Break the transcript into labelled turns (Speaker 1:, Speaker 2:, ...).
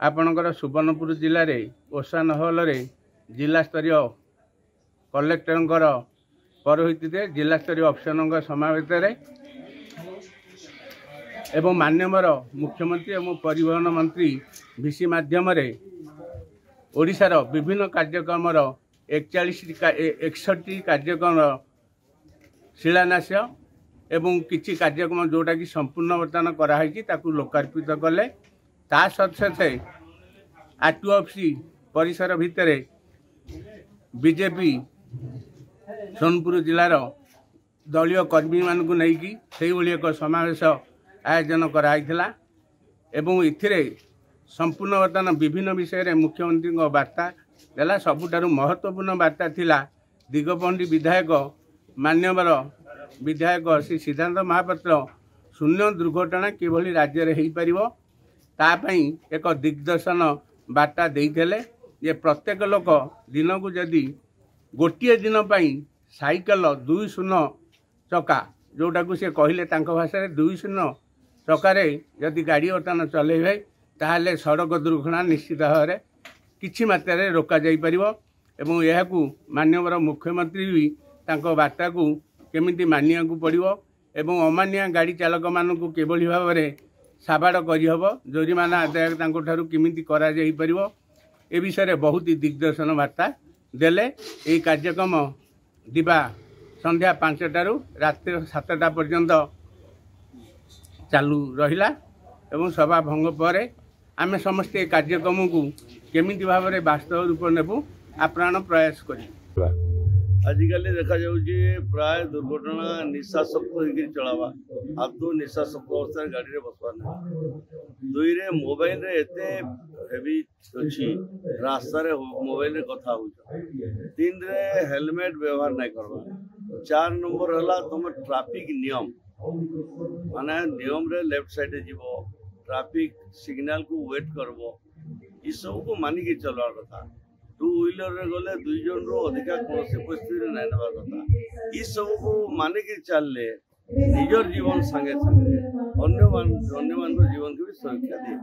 Speaker 1: आपणकर सुवर्णपुर जिले में ओसान हॉल रे जिला स्तरीय कलेक्टर पौरोहित्य जिला स्तरीय अफसर समावेश एवं माननीय मुख्यमंत्री एवं परिवहन मंत्री भिसी माध्यम ओडिशार विभिन्न कार्यक्रम 61 कार्यक्रम शिलान्यास एवं किछि कार्यक्रम जोटा कि संपूर्ण वर्तमान कराई लोकार्पित कले ता सत्सते आरटीओ परिसर भितर बीजेपी सोनपुर जिलार दलीय कर्मी मानक नहीं से एक समावेश आयोजन कराइला एवं इथिरे संपूर्ण वर्तमान विभिन्न विषय मुख्यमंत्री वार्ता देला। सबुठारु महत्वपूर्ण वार्ता थिला दिगपहंडी विधायक मान्यवर विधायक श्री सिद्धांत महापात्र शून्य दुर्घटना किभली राज्य में हो पारिबो तापाई एक दिग्दर्शन वार्ता देइथेले जे प्रत्येक लोक दिन को जदि गोटे दिन पाई साइकेल 2 शून्य चक्का जोटा को से कहले भाषा 2 शून्य चक्कर जदि गाड़ी बर्तमान चलेबे ताहले सड़क दुर्घटना निश्चित भाव में किछि मात्रा रोका जाई परिबो एवं यहाकू माननीय मुख्यमंत्री भी तांको वार्ता को केमिति मानिया को पड़िबो एवं अमानिया गाड़ी चालक मानकू केभली भाव में साबाड़ करहब जोरिमाना आदाय तांको ठारू केमिति करा जाई परिबो ए विषय बहुत ही दिग्दर्शन वार्ता देले। यह कार्यक्रम दिबा संध्या 5टारू रात्रि 7टा पर्यंत चालू रहिला एवं सभा भंग पर आमे समस्ते कार्यक्रम को केमिति भाव में वास्तव रूप नेबू आप्राण प्रयास करी।
Speaker 2: आजिकल देखा जाऊँगी प्राय दुर्घटना निशाशक्त होकर चलावा आदौ निशाशक्त अवस्था गाड़ी में बसवा ना 2 रे मोबाइल रे एते हेवी अच्छी रास्ता रे मोबाइल रे कथा हो 3 रे हेलमेट व्यवहार नहीं करवा 4 नंबर हला तुम ट्रैफिक नियम माने नियम रे लेफ्ट साइड जीवो ट्रैफिक सिग्नल को वेट करबो ई सब को मानी के चलवा कथा 2 व्हीलर रे गले 2 जन रो अधिका कौन परिस्थिति नहीं नवा कथा ई सब को माने के चलले निजर जीवन संगे संगे अन्य मान जीवन को भी सुरक्षा दिए।